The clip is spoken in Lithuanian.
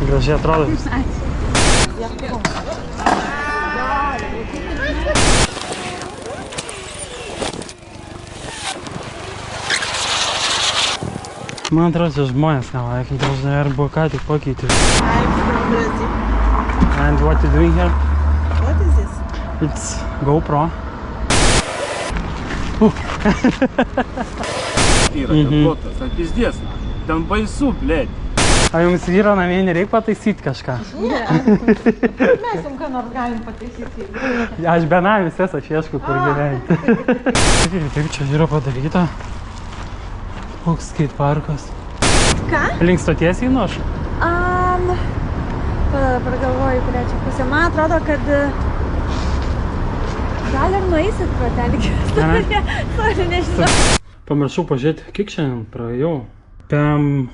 Gražiai atrodo. Man atrodo, čia žmonės nevaikint, dažnai ar buvo ką tik pakeitė. I'm from Brazil. And what you doing here? What is this? It's GoPro. Это пиздец. Там байсу, блядь. A jums vyro namie nereik pataisyti kažką? Ne. Mes jums ką nors galim pataisyti. Aš benamis esu, aš ieškau, kur gyventi. Taip, čia yra padaryta. Koks skateparkas. Ką? Link stoties einu aš? Pragalvoju, kurią čia pusę. Man atrodo, kad gal ir nueisit pro ten. Sorry, nežinau. Pamiršau pažiūrėti, kiek šiandien praėjau. Pem